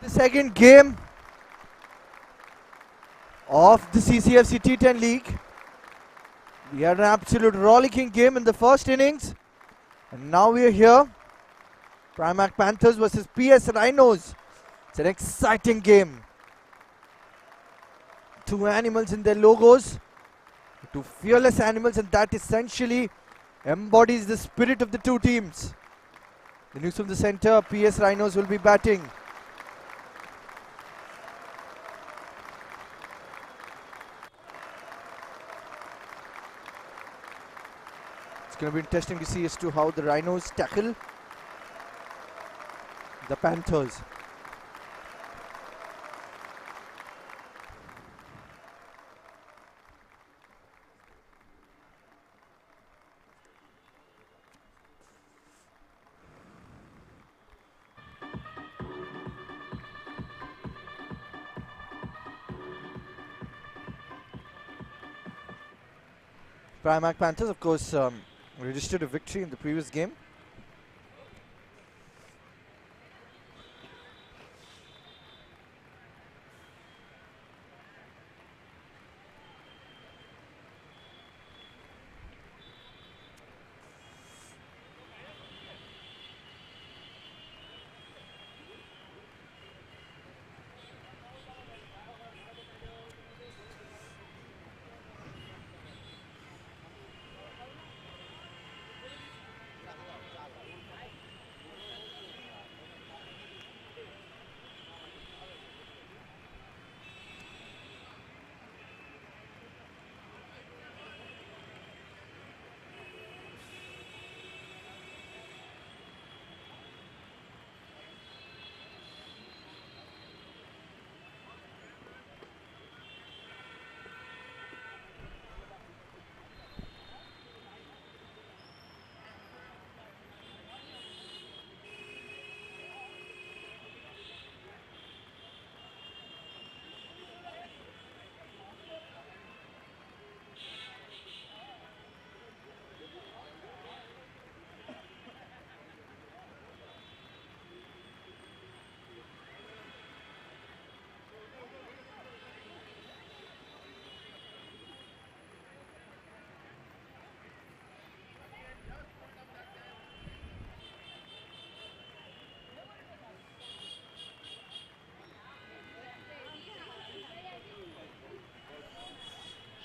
The second game of the CCFC T10 League. We had an absolute rollicking game in the first innings, and now we are here. PRIMARC Panthers versus PS RHINOS. It's an exciting game. Two animals in their logos, two fearless animals, and that essentially embodies the spirit of the two teams. The news from the center, PS RHINOS will be batting. It's going to be interesting to see as to how the RHINOS tackle the Panthers. PRIMARC Panthers, of course, registered a victory in the previous game.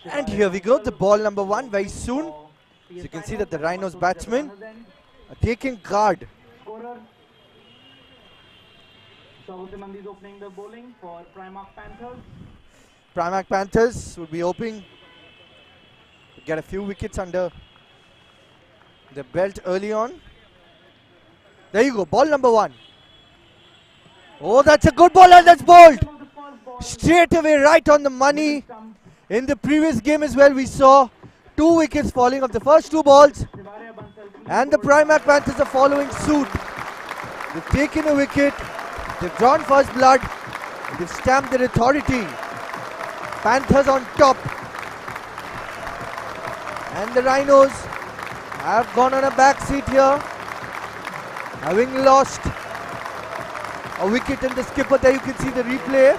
And here we go, the ball number one very soon. So you can see that the RHINOS batsmen are taking guard. Mandi is opening the bowling for PRIMARC Panthers. PRIMARC Panthers will be hoping to get a few wickets under the belt early on. There you go, ball number one. Oh, that's a good ball, and that's bowled straight away, right on the money. In the previous game as well, we saw 2 wickets falling of the first 2 balls, and the PRIMARC Panthers are following suit. They've taken a wicket, they've drawn first blood, they've stamped their authority. Panthers on top, and the RHINOS have gone on a back seat here, having lost a wicket in the skipper. There you can see the replay.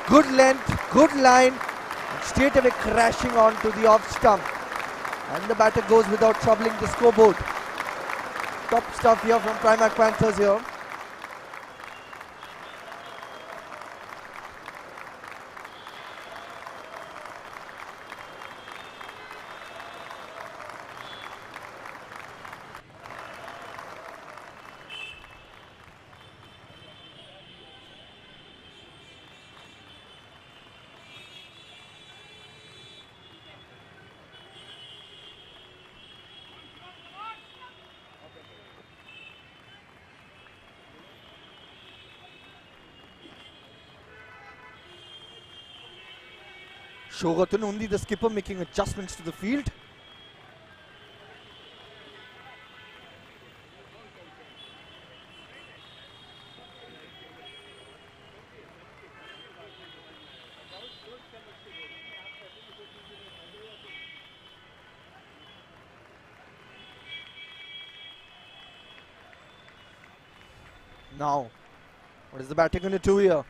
Good length, good line, straight away crashing onto the off stump, and the batter goes without troubling the scoreboard. Top stuff here from PRIMARC Panthers here. Shogatun, only the skipper, making adjustments to the field. Now, What is the batter going to do here?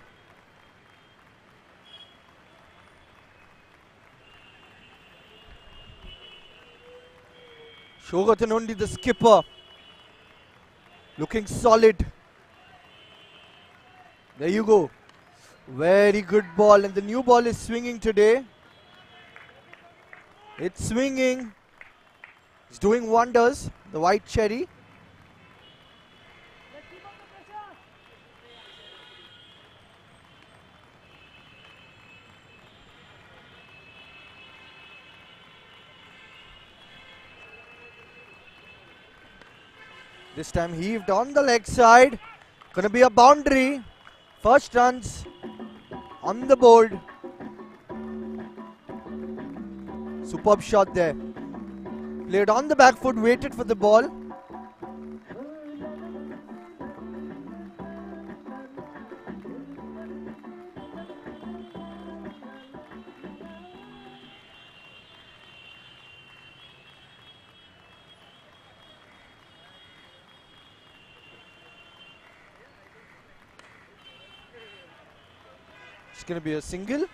Shogatanondi, the skipper, looking solid. There you go. Very good ball, and the new ball is swinging today. It's swinging. It's doing wonders. The white cherry. This time heaved on the leg side. Gonna be a boundary. First runs on the board. Superb shot there. Played on the back foot, waited for the ball. It's going to be a single.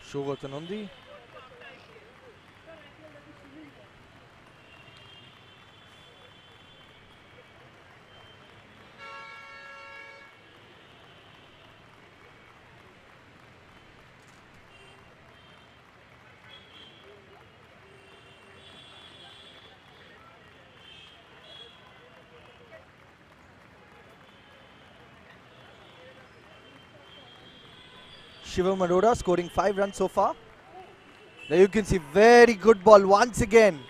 Shogatanondi. Shivam Arora scoring 5 runs so far. There you can see very good ball once again.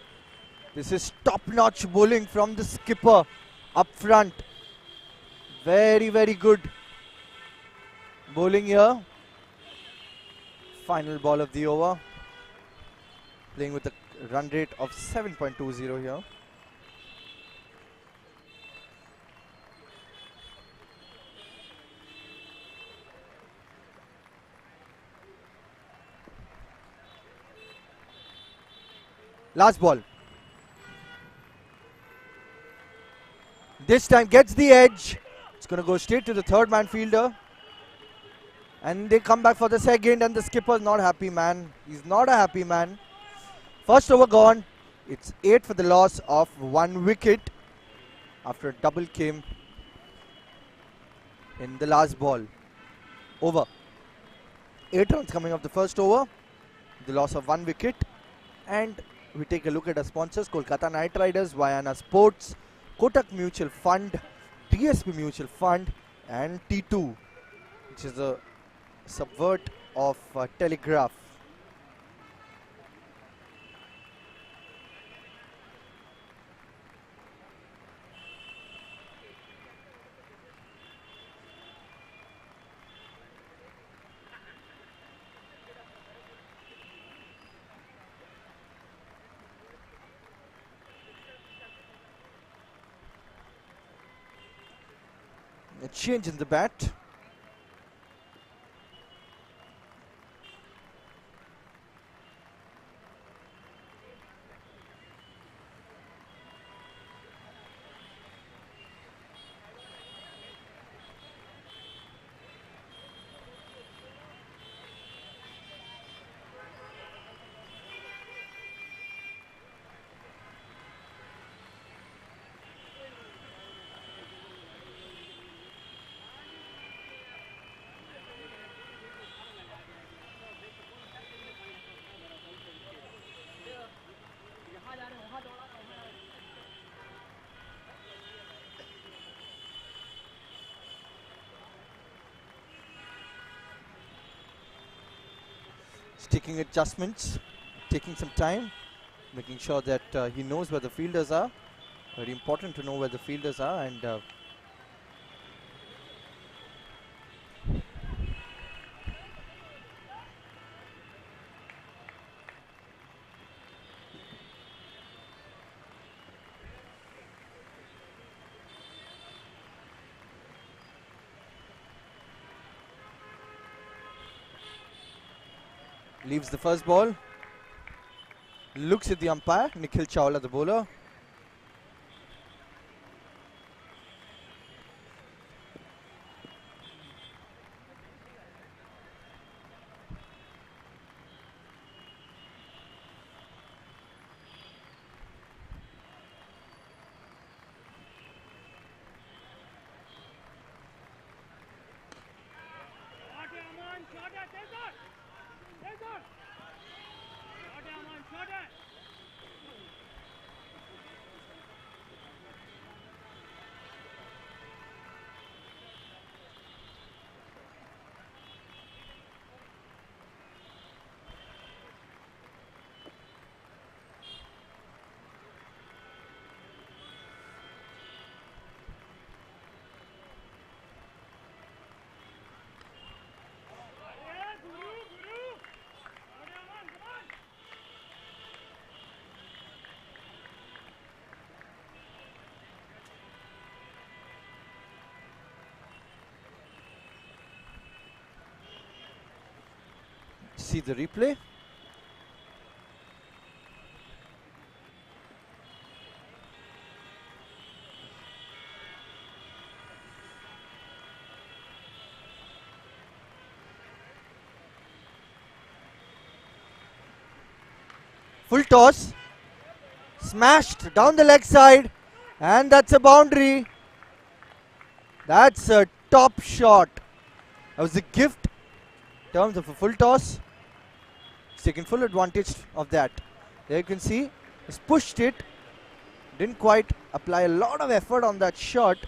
This is top-notch bowling from the skipper up front. Very, very good bowling here. Final ball of the over. Playing with a run rate of 7.20 here. Last ball. This time gets the edge. It's going to go straight to the third man fielder. And they come back for the second, and the skipper's not happy, man. He's not a happy man. First over gone. It's 8 for the loss of 1 wicket after a double came in the last ball. Over. 8 runs coming off the first over. The loss of 1 wicket. And we take a look at our sponsors: Kolkata Knight Riders, Vayana Sports, Kotak Mutual Fund, TSP Mutual Fund, and T2, which is a subvert of Telegraph. A change in the bat. Taking adjustments, taking some time, making sure that he knows where the fielders are. Very important to know where the fielders are, and Leaves the first ball. Looks at the umpire, Nikhil Chawla, the bowler. See the replay. Full toss. Smashed down the leg side. And that's a boundary. That's a top shot. That was a gift in terms of a full toss. He's taken full advantage of that. There you can see, he's pushed it. Didn't quite apply a lot of effort on that shot.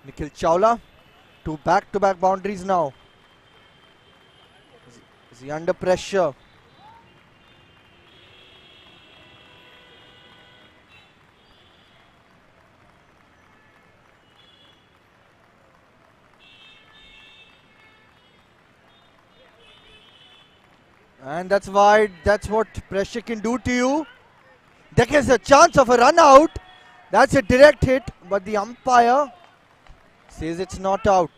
Nikhil Chawla, 2 back-to-back boundaries now. Is he under pressure? And that's wide. That's what pressure can do to you. There is a chance of a run out. That's a direct hit, but the umpire says it's not out.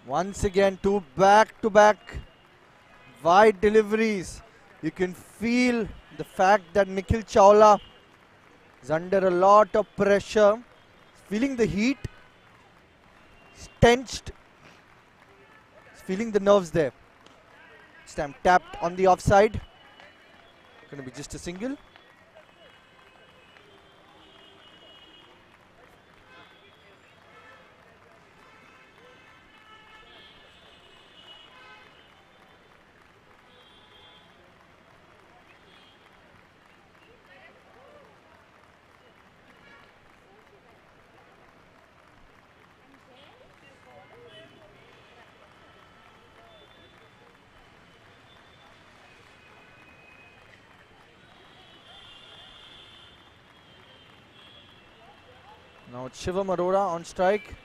Once again, 2 back-to-back wide deliveries. You can feel the fact that Nikhil Chawla is under a lot of pressure. He's feeling the heat. He's tensed. He's feeling the nerves there. This time tapped on the offside. Going to be just a single. Now it's Shivam Arora on strike.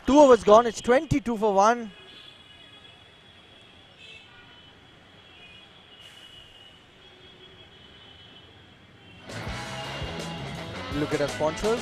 Two overs gone. It's 22 for 1. Look at our sponsors.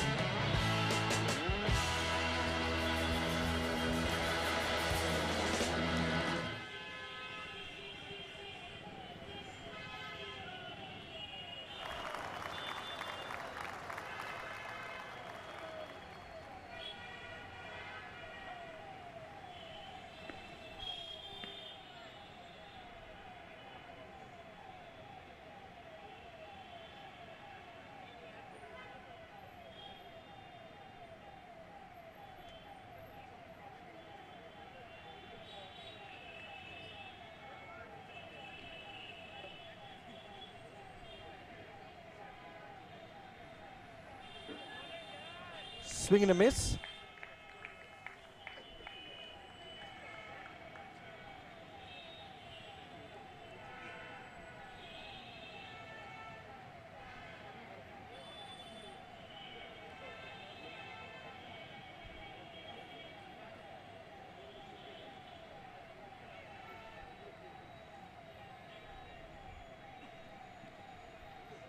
Swing and a miss.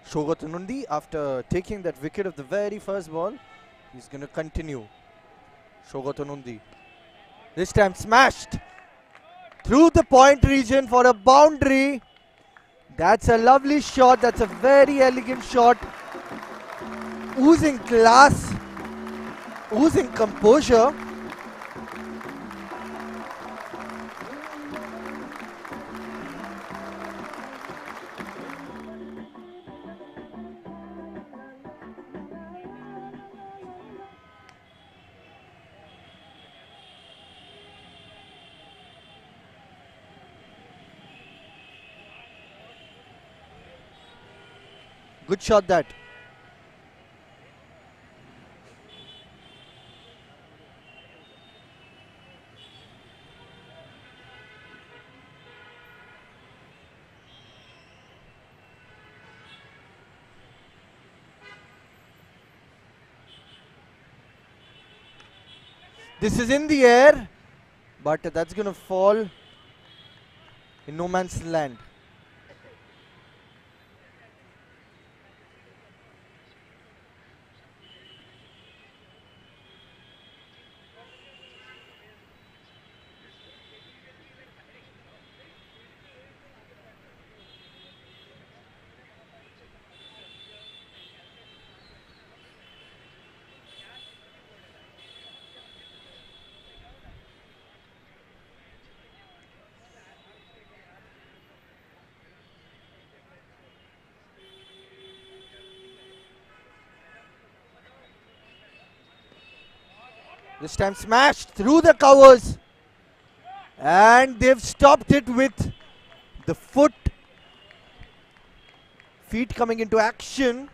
Shogotanundi, after taking that wicket of the very first ball, he's going to continue. Shogotanundi. This time smashed through the point region for a boundary. That's a lovely shot. That's a very elegant shot. Oozing class, oozing composure. Good shot that. This is in the air, but that's going to fall in no man's land. This time smashed through the covers, and they've stopped it with the feet coming into action.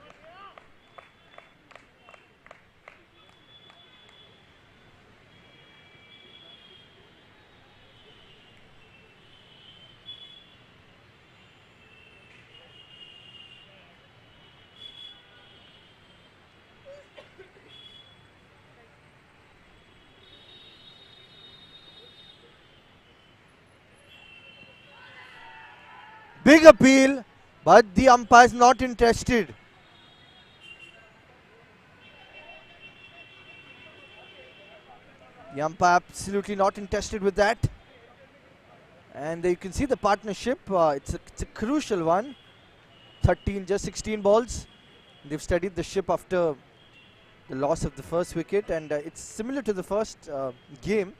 Big appeal, but the umpire is not interested. The umpire absolutely not interested with that. And you can see the partnership. It's a crucial one. 13, just 16 balls. They've studied the ship after the loss of the first wicket, and it's similar to the first game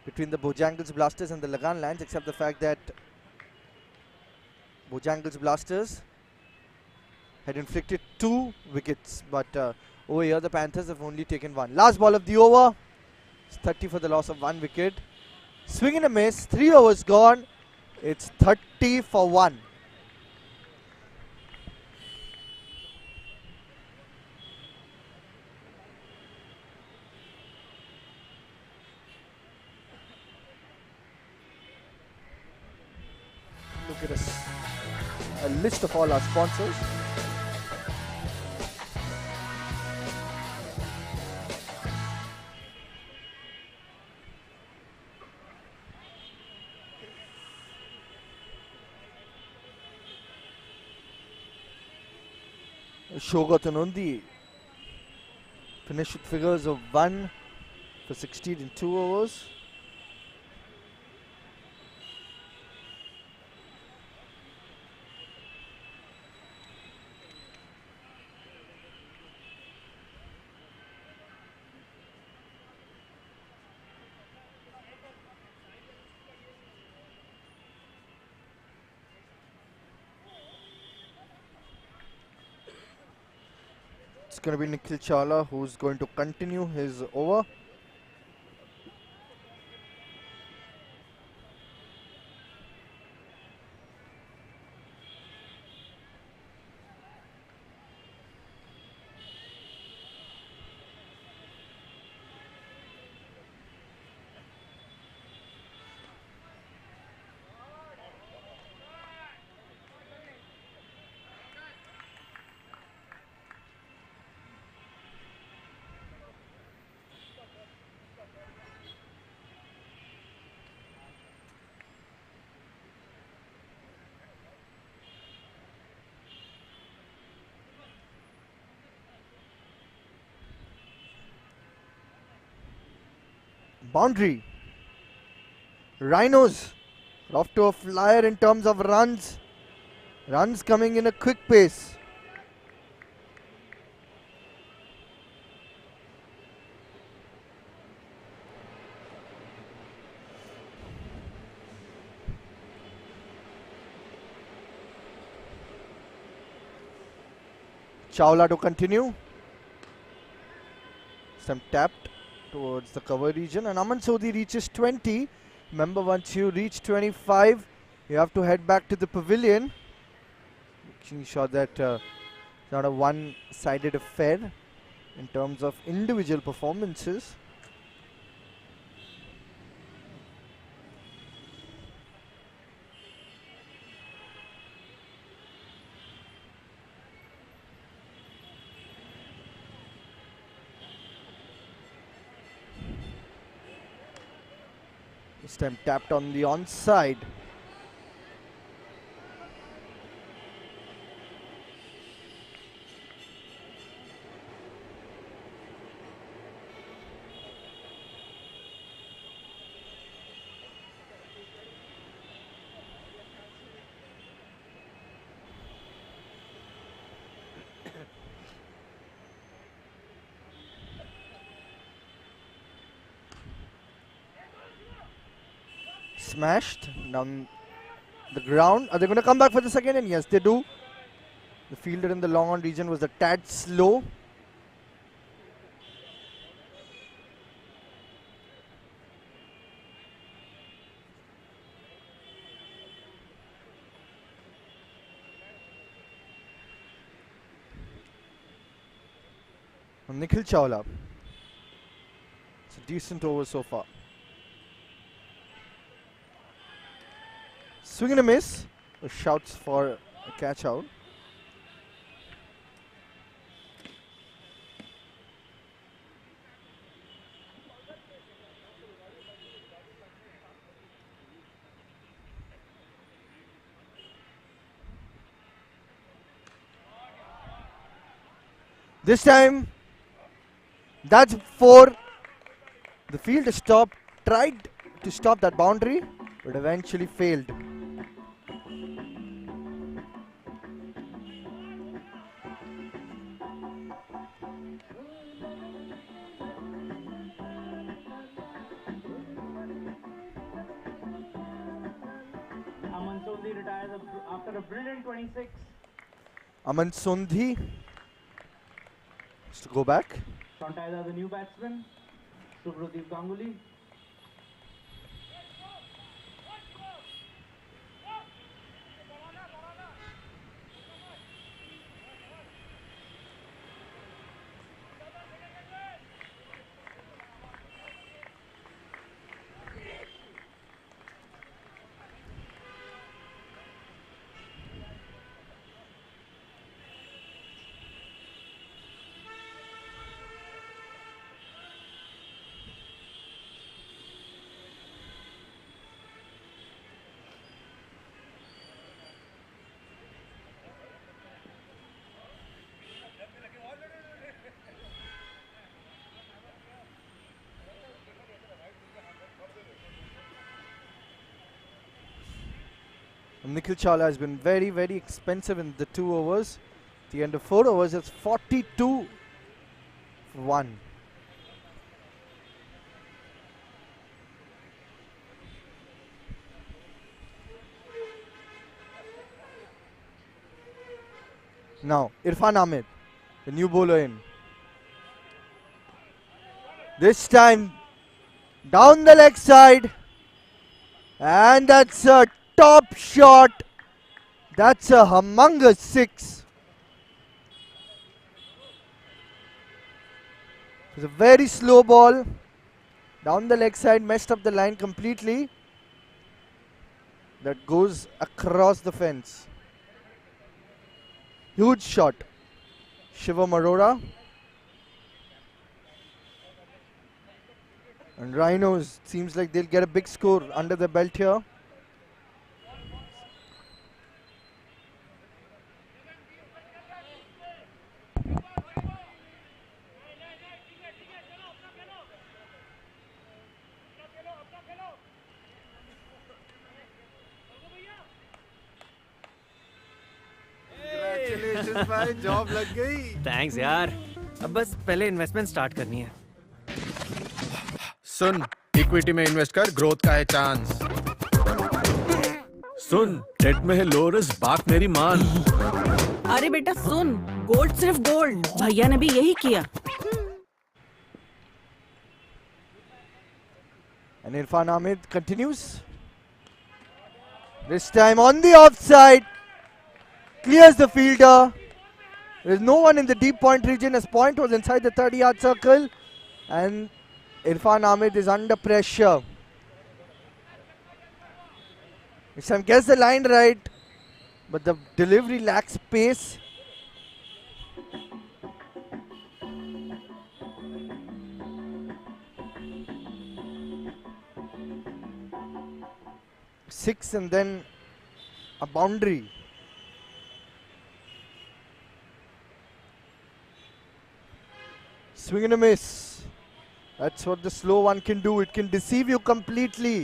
between the Bojangles Blasters and the Lagan Lions, except the fact that Bojangles Blasters had inflicted 2 wickets, but over here the Panthers have only taken 1. Last ball of the over. It's 30 for the loss of 1 wicket. Swing and a miss. 3 overs gone. It's 30 for 1. Look at us. A list of all our sponsors. Shogotanundi finished with figures of 1 for 16 in 2 overs. It's going to be Nikhil Chawla who's going to continue his over. Boundary. Rhinos are off to a flyer in terms of runs. Runs coming in a quick pace. Chawla to continue. Some tapped towards the cover region, and Aman Sodhi reaches 20. Remember, once you reach 25, you have to head back to the pavilion. Making sure that it's not a one-sided affair in terms of individual performances. This time tapped on the onside. Smashed down the ground. Are they going to come back for the second? And yes, they do. The fielder in the long on region was a tad slow. Nikhil Chawla. It's a decent over so far. Swing and a miss. Shouts for a catch out. This time, that's 4. The fielder tried to stop that boundary, but eventually failed. Aman Sodhi retires after a brilliant 26. Aman Sodhi has to go back. Front either the new batsman, Subhradeep Ganguly. Nikhil Chawla has been very, very expensive in the 2 overs. At the end of 4 overs, it's 42 for 1. Now, Irfan Ahmed, the new bowler in. This time, down the leg side. And that's a top shot. That's a humongous 6. It's a very slow ball. Down the leg side, messed up the line completely. That goes across the fence. Huge shot. Shivam Arora. And Rhinos, seems like they'll get a big score under the belt here. Congratulations भाई, job लग गई। Thanks यार। अब बस पहले investment start करनी है। सुन, equity में इन्वेस्ट कर, ग्रोथ का है चांस। सुन, डेट में है लो रिस्क, बात मेरी मान। अरे बेटा सुन, गोल्ड सिर्फ गोल्ड, भैया ने भी यही किया। And Irfan Ahmed continues. This time on the offside. Clears the fielder. There is no one in the deep point region as point was inside the 30-yard circle. And Irfan Ahmed is under pressure. This time gets the line right, but the delivery lacks pace. Six and then a boundary. Swing and a miss. That's what the slow one can do. It can deceive you completely.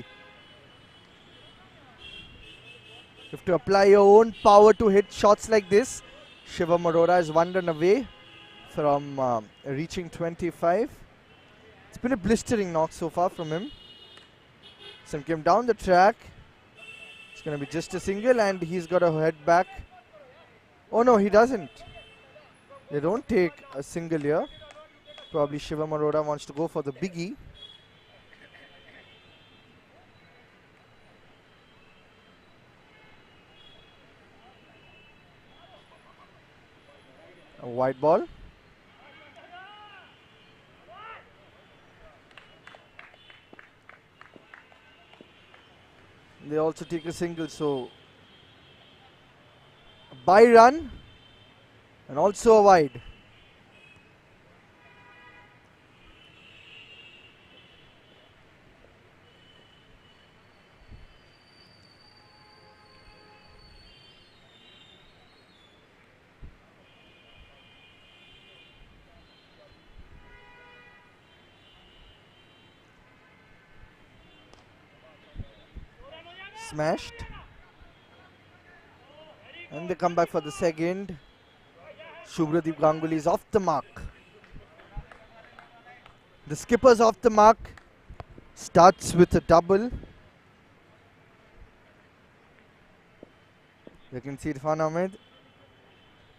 You have to apply your own power to hit shots like this. Shivam Arora is 1 run away from reaching 25. It's been a blistering knock so far from him. Some came down the track. It's going to be just a single and he's got to head back. Oh no, he doesn't. They don't take a single here. Probably Shivam Arora wants to go for the biggie. A wide ball. They also take a single, so a by run and also a wide. Smashed. And they come back for the second. Shubhradeep Ganguly is off the mark. The skipper's off the mark. Starts with a double. You can see Irfan Ahmed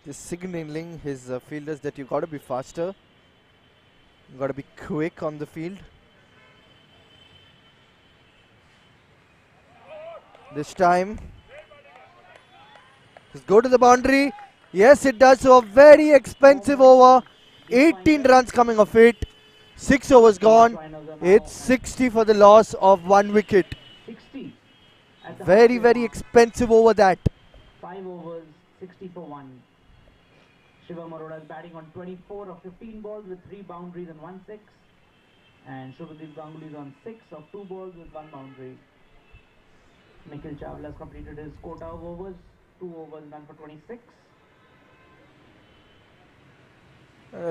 is signaling his fielders that you got to be faster. You got to be quick on the field. This time, just go to the boundary. Yes, it does. So a very expensive over. 18 runs coming off it. 6 overs gone. It's 60 for the loss of 1 wicket. 60. Very, very expensive over that. 5 overs, 60 for 1. Shivam Arora is batting on 24 of 15 balls with 3 boundaries and 1 6. And Shubhadeep Ganguly is on 6 of 2 balls with 1 boundary. Nikhil Chawla has completed his quota of overs, 2 overs done for 26.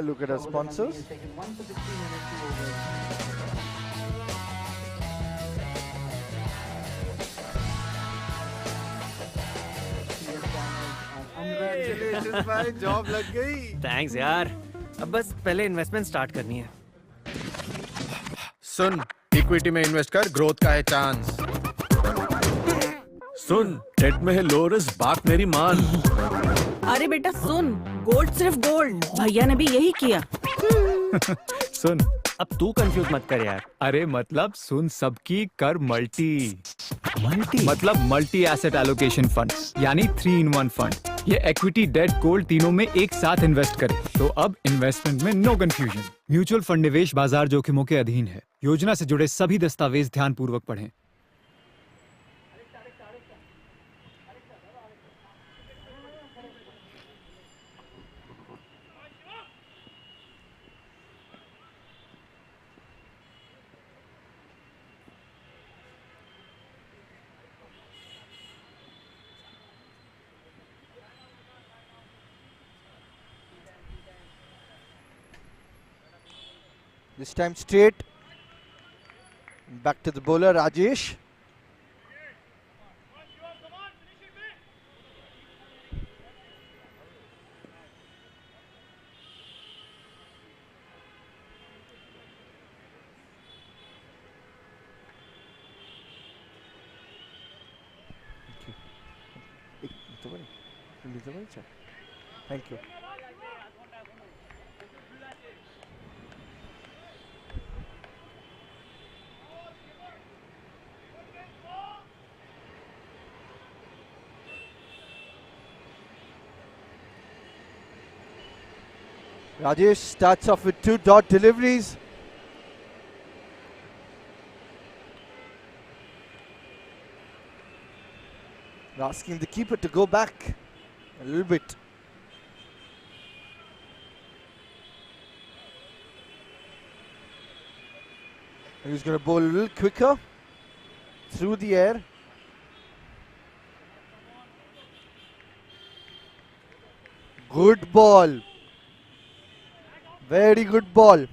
Look at our sponsors. He's taken 1 for 16 and 2 overs. Congratulations भाई, job लग गई। Thanks यार। अब बस पहले investment start करनी है। सुन, equity में इन्वेस्ट कर, ग्रोथ का है चांस। सुन, डेट में है लो रिस्क, बात मेरी मान। अरे बेटा सुन, गोल्ड सिर्फ गोल्ड, भैया ने भी यही किया। सुन, अब तू कंफ्यूज मत कर यार। अरे मतलब सुन सबकी कर मल्टी मतलब मल्टी एसेट एलोकेशन फंड, यानी 3 in 1 फंड। ये इक्विटी, डेट, गोल्ड तीनों में एक साथ इन्वेस्ट करे। तो अब इन्वेस्टमेंट में नो कंफ्यूजन। म्यूचुअल फंड निवेश बाजार जोखिमों के अधीन है। योजना से जुड़े सभी दस्तावेज ध्यान पूर्वक पढ़ें। This time straight. Back to the bowler, Rajesh. Thank you. Rajesh starts off with 2 dot deliveries. Asking the keeper to go back a little bit. He's going to bowl a little quicker through the air. Good ball. Very good ball.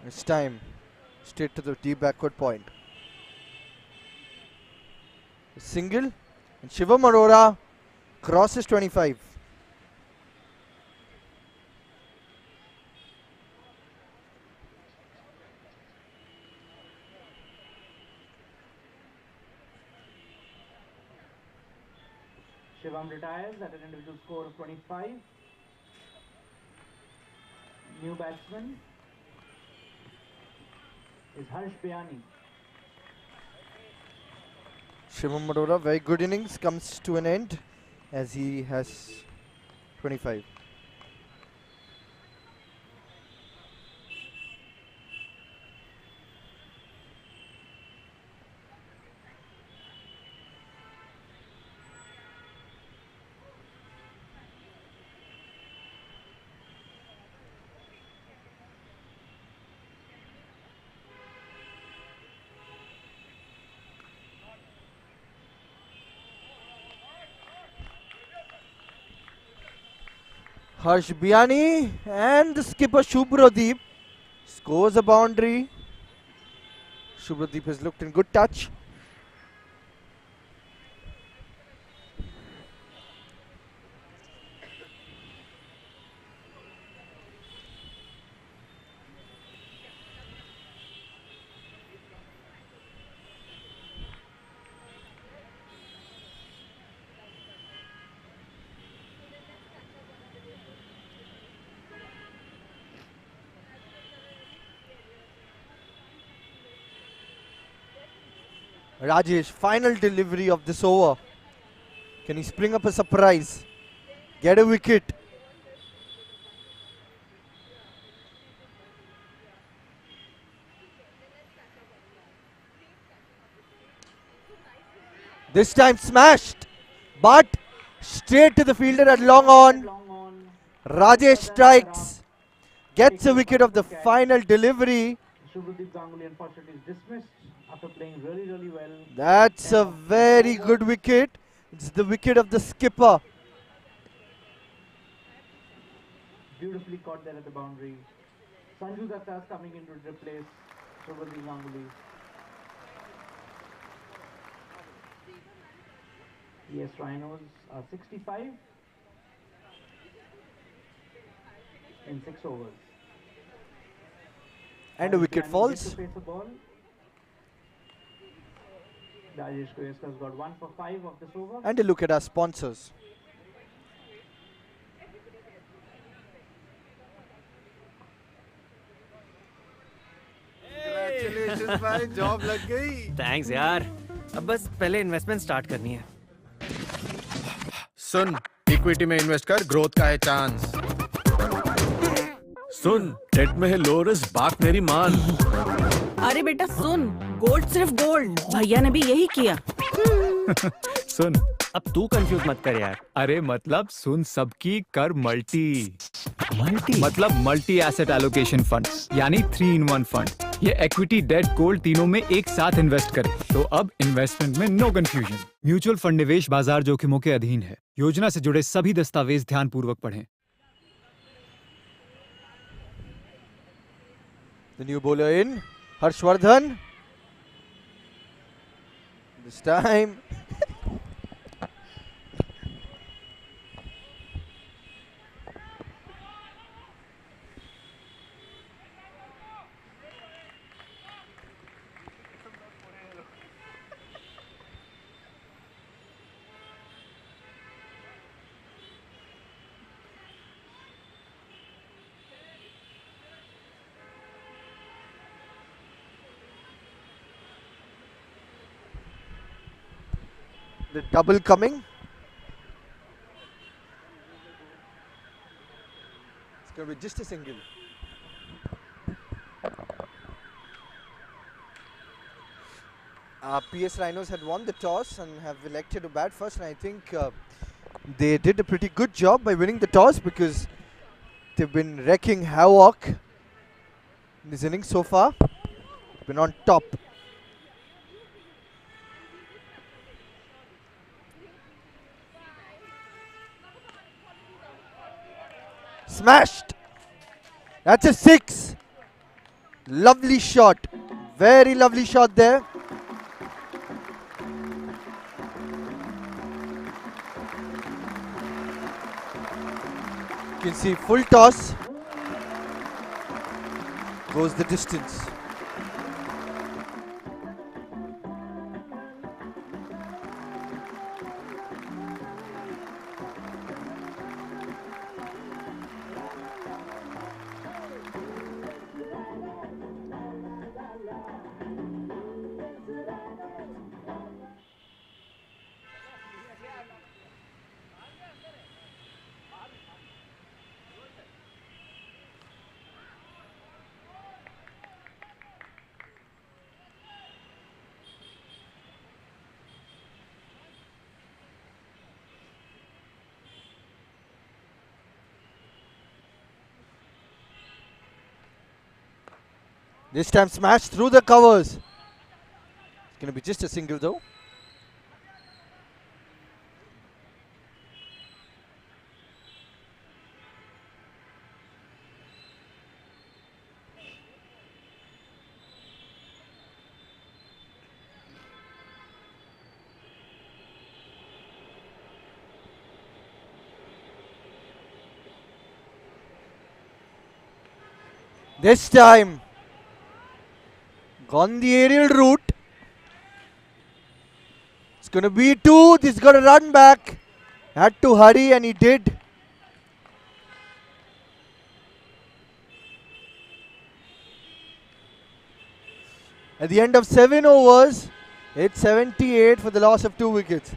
It's time. Straight to the deep backward point. A single. And Shivam Arora crosses 25. Shivam retires at an individual score of 25. New batsman is Harsh Bayani. Shivam Arora, very good innings, comes to an end as he has 25. Harsh Biani and the skipper Shubhradeep scores a boundary. Shubhradeep has looked in good touch. Rajesh, final delivery of this over. Can he spring up a surprise? Get a wicket? This time smashed, but straight to the fielder at long on. Rajesh strikes, gets a wicket of the final delivery. Shubhradeep Ganguly unfortunately is dismissed after playing really well. That's a very good wicket. It's the wicket of the skipper. Beautifully caught there at the boundary. Sanju Datta is coming in to replace Shubhradeep Ganguly. Yes, RHINOS are 65 in 6 overs. And a wicket Rajesh falls. to face the ball. Rajesh Goyeskar's got 1 for 5 of this over. And a look at our sponsors. Congratulations भाई, job लग गई। Thanks यार। अब बस पहले investment start करनी है। सुन, equity में इन्वेस्ट कर, ग्रोथ का है चांस। सुन, डेट में है लो रिस्क, बात मेरी मान। अरे बेटा सुन, गोल्ड सिर्फ गोल्ड, भैया ने भी यही किया। सुन, अब तू कंफ्यूज मत कर यार। अरे मतलब सुन सबकी कर मल्टी मतलब मल्टी एसेट एलोकेशन फंड यानी 3-in-1 फंड। ये इक्विटी डेट गोल्ड तीनों में एक साथ इन्वेस्ट करे तो अब इन्वेस्टमेंट में नो कंफ्यूजन। म्यूचुअल फंड निवेश बाजार जोखिमों के अधीन है। योजना से जुड़े सभी दस्तावेज ध्यान पूर्वक पढ़ें। The new bowler in, Harshvardhan. This time. The double coming. It's going to be just a single. PS Rhinos had won the toss and have elected to bat first, and I think they did a pretty good job by winning the toss because they've been wrecking havoc in this inning so far. Been on top. Smashed. That's a 6. Lovely shot. Very lovely shot there. You can see full toss. Goes the distance. This time smashed through the covers. It's going to be just a single though. This time gone the aerial route. It's going to be 2. This got to run back. Had to hurry and he did. At the end of 7 overs, it's 78 for the loss of 2 wickets.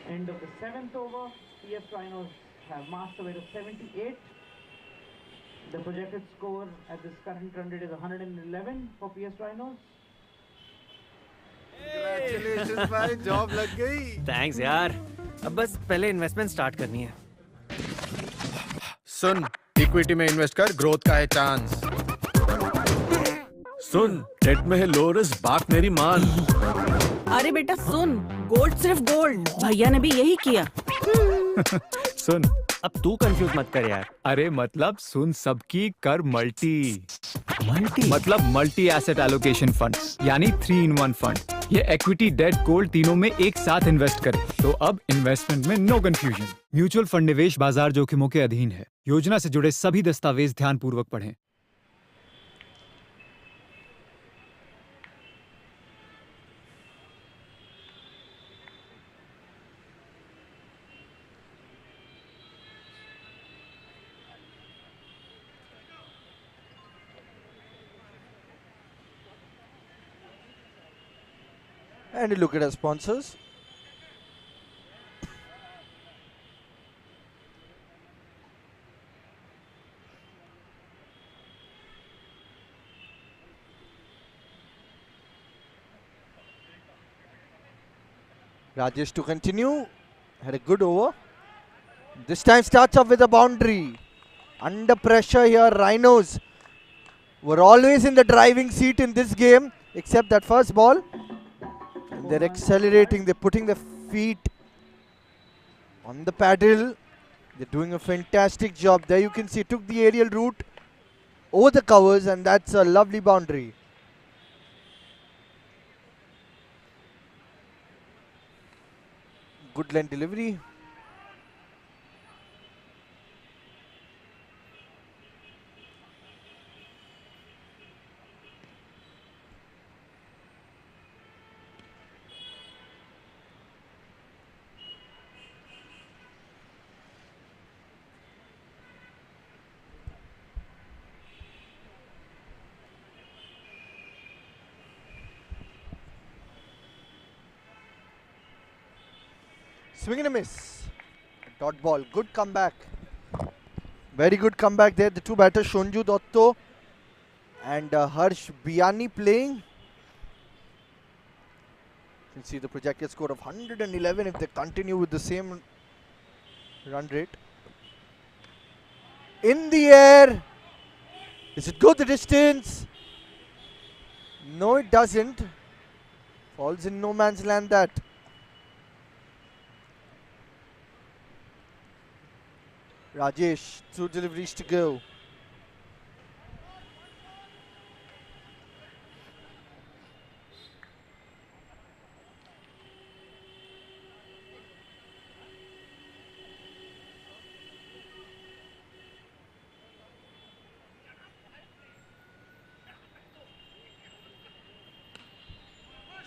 End of the 7th over, PS Rhinos have marched away to 78. The projected score at this current run rate is 111 for PS Rhinos. Congratulations भाई, job लग गई. Thanks यार. अब बस पहले investment start करनी है. सुन, equity में इन्वेस्ट कर, ग्रोथ का है चांस. सुन, डेट में है लो रिस्क, बात मेरी मान. अरे बेटा सुन, गोल्ड सिर्फ गोल्ड. भैया ने भी यही किया. सुन, अब तू कंफ्यूज मत कर यार. अरे मतलब सुन सबकी कर मल्टी मतलब मल्टी एसेट एलोकेशन फंड यानी 3-in-1 फंड. ये इक्विटी डेट गोल्ड तीनों में एक साथ इन्वेस्ट करे. तो अब इन्वेस्टमेंट में नो कंफ्यूजन. म्यूचुअल फंड निवेश बाजार जोखिमों के अधीन है. योजना से जुड़े सभी दस्तावेज ध्यान पूर्वक पढ़ें. And you look at our sponsors. Rajesh to continue. Had a good over. This time starts off with a boundary. Under pressure here, Rhinos were always in the driving seat in this game, except that first ball. And they're accelerating, they're putting the feet on the paddle. They're doing a fantastic job. There you can see, took the aerial route over the covers, and that's a lovely boundary. Good length delivery. Swing and a miss. Dot ball. Good comeback. Very good comeback there. The two batters, Shonju Dotto and Harsh Biani playing. You can see the projected score of 111 if they continue with the same run rate. In the air. Does it go the distance? No, it doesn't. Falls in no man's land that. Rajesh, 2 deliveries to go.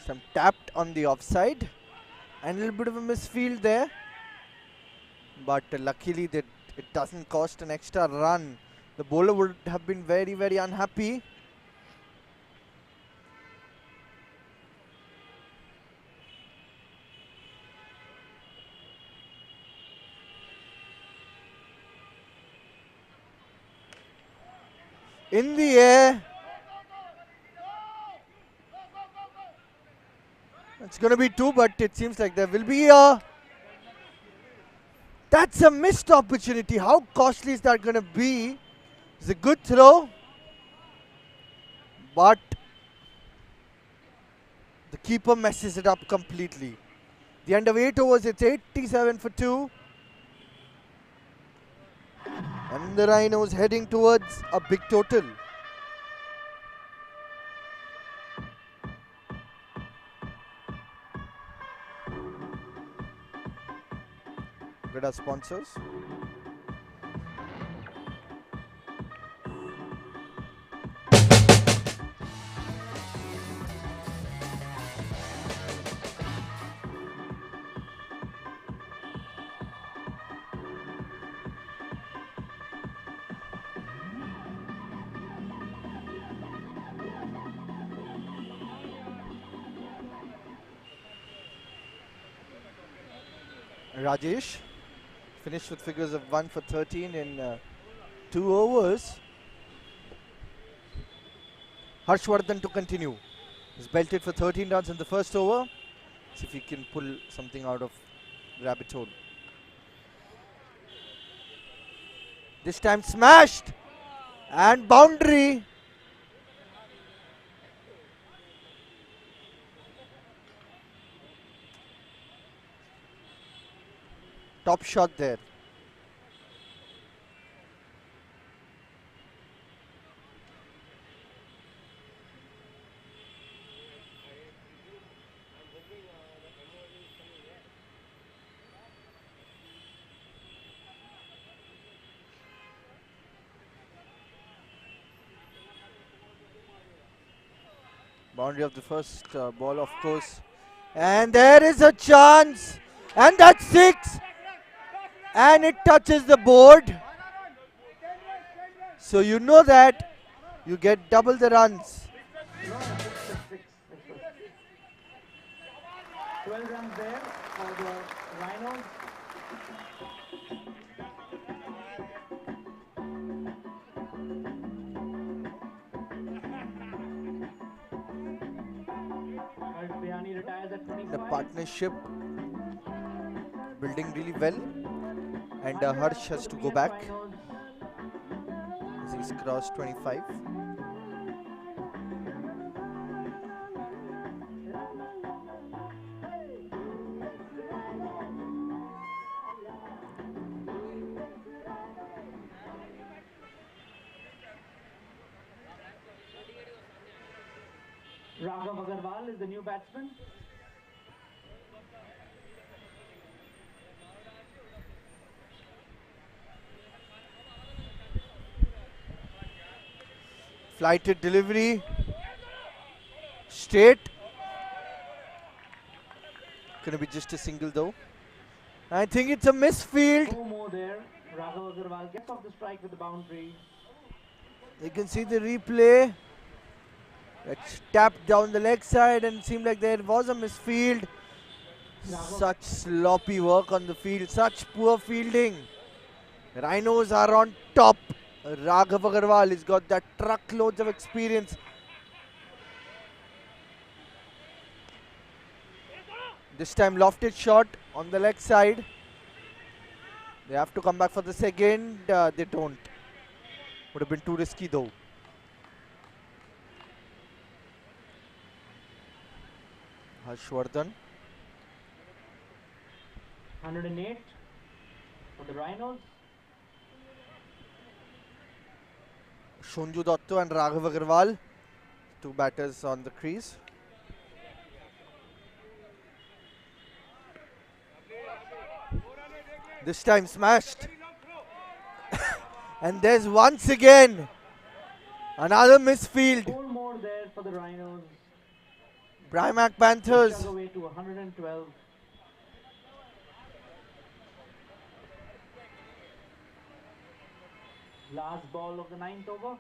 Some tapped on the offside and a little bit of a misfield there. But luckily that it doesn't cost an extra run. The bowler would have been very, very unhappy. In the air. It's going to be 2, but it seems like there will be a... That's a missed opportunity. How costly is that going to be? It's a good throw, but the keeper messes it up completely. The end of 8 overs, it's 87 for 2. And the Rhinos heading towards a big total. Look at our sponsors. Rajesh finished with figures of 1 for 13 in 2 overs. Harshvardhan to continue. He's belted for 13 runs in the first over. See if he can pull something out of the rabbit hole. This time smashed and boundary. Top shot there. Boundary of the first ball, of course. And there is a chance. And that's 6. And it touches the board. So you know that you get double the runs. 12 runs there for the Rhinos. Biani retires at 25. The partnership building really well. And Harsh has to go back as he's crossed 25. Raghav Agarwal is the new batsman. Flighted delivery. Straight. Gonna be just a single though. I think it's a misfield. 4 more there. Raghav Agarwal gets off the strike with the boundary. You can see the replay. It's tapped down the leg side and it seemed like there was a misfield. Such sloppy work on the field, such poor fielding. Rhinos are on top. Raghav Agarwal has got that truckloads of experience. This time lofted shot on the leg side. They have to come back for the second. They don't. Would have been too risky though. Harshvardhan. 108 for the Rhinos. Shonju Dotto and Raghav Agarwal, two batters on the crease. This time smashed. And there's once again another misfield. 4 more there for the Rhinos. PRIMARC Panthers. Chug away to 112. Last ball of the 9th over.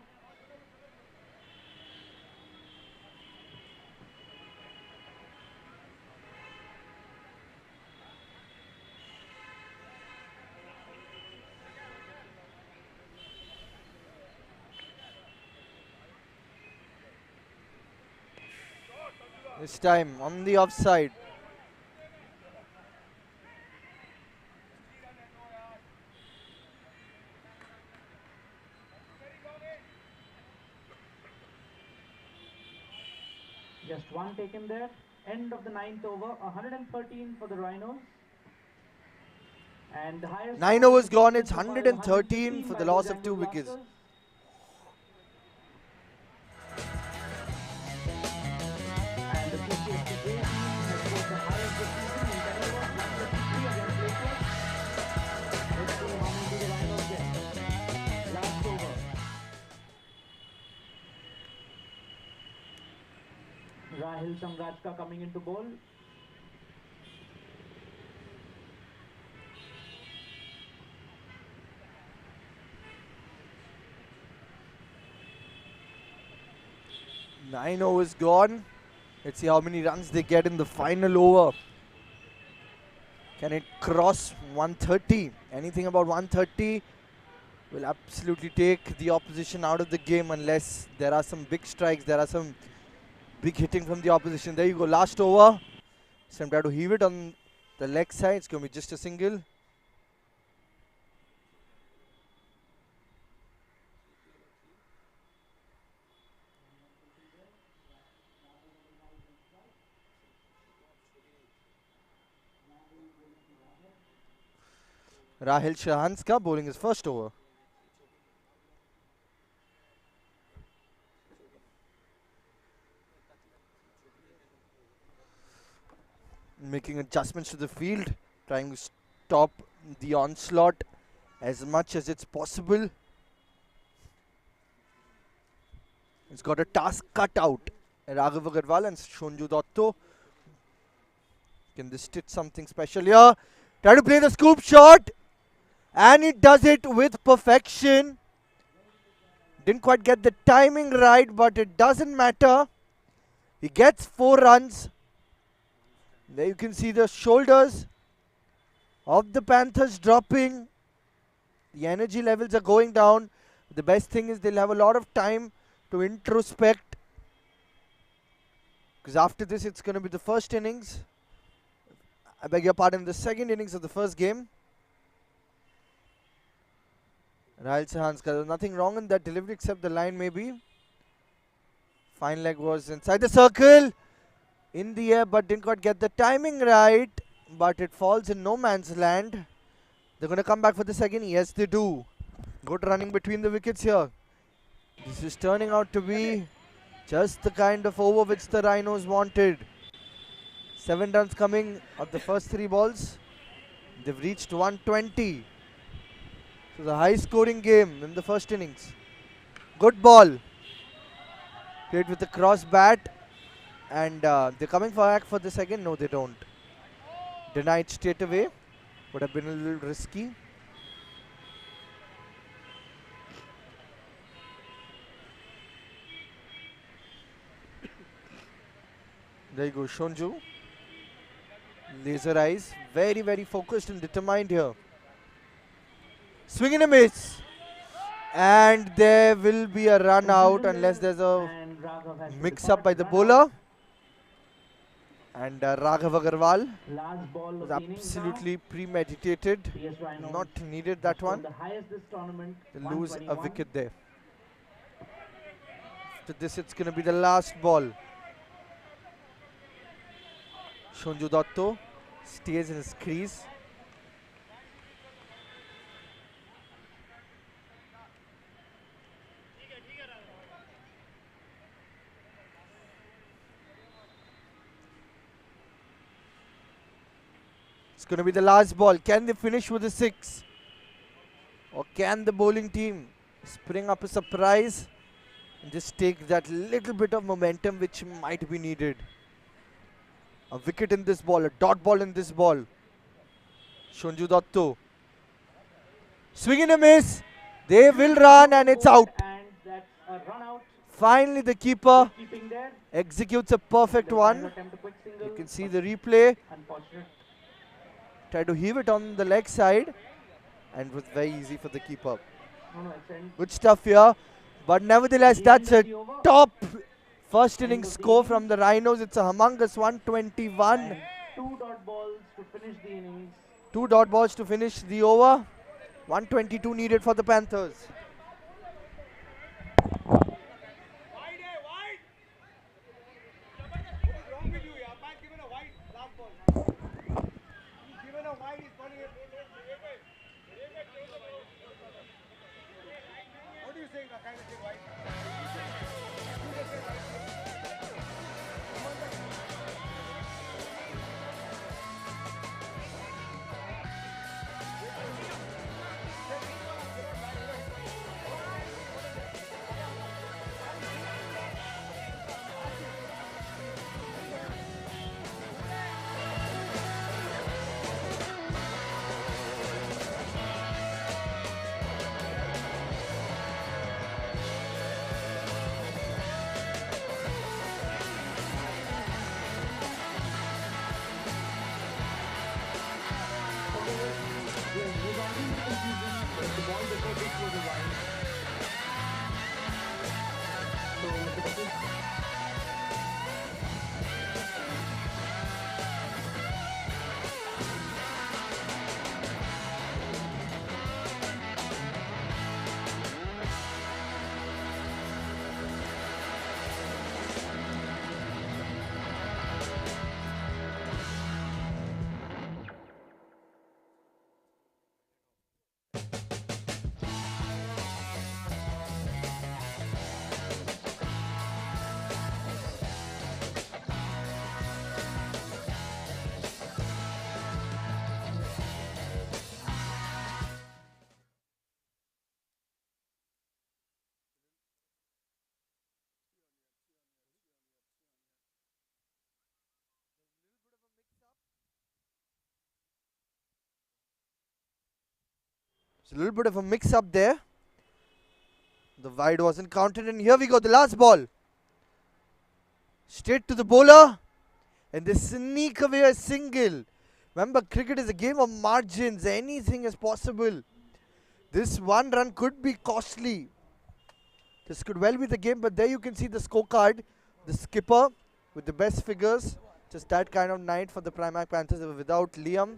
This time on the offside. Just one taken there. End of the 9th over. 113 for the Rhinos. And the highest 9 score overs is gone. It's 113 113 for by the loss of Bangalore 2 wickets. Blasters. And the PCSK team has scored the highest this season in Bangalore, 153 against Lakers. Let's see how many do the Rhinos get. Last over. Rahil Samrajka coming into bowl. Nine overs gone. Let's see how many runs they get in the final over. Can it cross 130? Anything about 130 will absolutely take the opposition out of the game unless there are some big strikes, there are some big hitting from the opposition. There you go, last over. Some try to heave it on the leg side. It's going to be just a single. Rahil Shahanska bowling his first over. Making adjustments to the field, trying to stop the onslaught as much as it's possible. It's got a task cut out. Raghav Agarwal and Shonju Dotto. Can they stitch something special here? Try to play the scoop shot. And it does it with perfection. Didn't quite get the timing right, but it doesn't matter. He gets 4 runs. There you can see the shoulders of the Panthers dropping. The energy levels are going down. The best thing is they'll have a lot of time to introspect. Because after this, it's going to be the first innings. I beg your pardon, the second innings of the first game. Rahil Shahanska, there was nothing wrong in that delivery except the line maybe. Fine leg was inside the circle. In the air, but didn't quite get the timing right. But it falls in no man's land. They're going to come back for the second. Yes, they do. Good running between the wickets here. This is turning out to be just the kind of over which the Rhinos wanted. 7 runs coming of the first 3 balls. They've reached 120. So the high scoring game in the first innings. Good ball. Hit with the cross bat. And they're coming back for the second. No, they don't. Denied straight away. Would have been a little risky. There you go, Shonju. Laser eyes. Very, very focused and determined here. Swing and a miss. And there will be a run out unless there's a And Raghav has to mix up depart. by the Run bowler. out. And Raghav Agarwal Last ball was of the innings now. absolutely premeditated. PS Rhinos Not needed that scored one. The highest this tournament. They lose a 121. wicket there. After this, it's going to be the last ball. Shonju Dotto stays in his crease. It's going to be the last ball. Can they finish with a 6? Or can the bowling team spring up a surprise and just take that little bit of momentum which might be needed? A wicket in this ball, a dot ball in this ball. Shonju Dotto. Swing and a miss. They will run and it's out. And that's a run out. Finally the keeper Keeping there. executes a perfect They're trying to one. attempt a quick single. You can see the replay. Unfortunate. Try to heave it on the leg side. And it was very easy for the keeper. No, extend. Good stuff here. But nevertheless, The that's end a of the over. top first End innings of the score innings. from the Rhinos. It's a humongous 121. And 2 dot balls to finish the innings. 2 dot balls to finish the over. 122 needed for the Panthers. It's a little bit of a mix up there. The wide wasn't counted, and here we go, the last ball. Straight to the bowler, and they sneak away a single. Remember, cricket is a game of margins. Anything is possible. This one run could be costly. This could well be the game, but there you can see the scorecard. The skipper with the best figures. Just that kind of night for the PRIMARC Panthers. They were without Liam.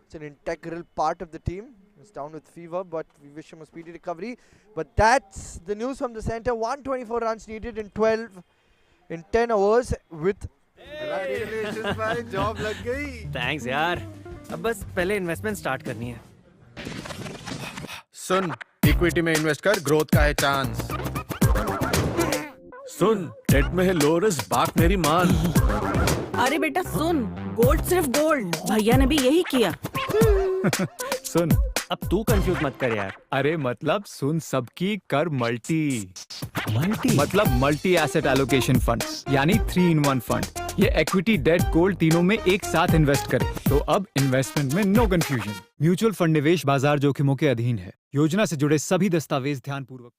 It's an integral part of the team. He's down with fever, but we wish him a speedy recovery. But that's the news from the center. 124 runs needed in 10 overs with Congratulations भाई, job लग गई. Thanks यार. अब बस पहले investment start करनी है. सुन, equity में इन्वेस्ट कर, ग्रोथ का है चांस. सुन, डेट में है लो रिस्क, बात मेरी मान. अरे बेटा सुन, गोल्ड सिर्फ गोल्ड. भैया ने भी यही किया. सुन, अब तू कंफ्यूज मत कर यार। अरे मतलब सुन सबकी कर मल्टी मतलब मल्टी एसेट एलोकेशन फंड यानी 3-in-1 फंड। ये इक्विटी, डेट, गोल्ड तीनों में एक साथ इन्वेस्ट करे। तो अब इन्वेस्टमेंट में नो कंफ्यूजन। म्यूचुअल फंड निवेश बाजार जोखिमों के अधीन है। योजना से जुड़े सभी दस्तावेज ध्यानपूर्वक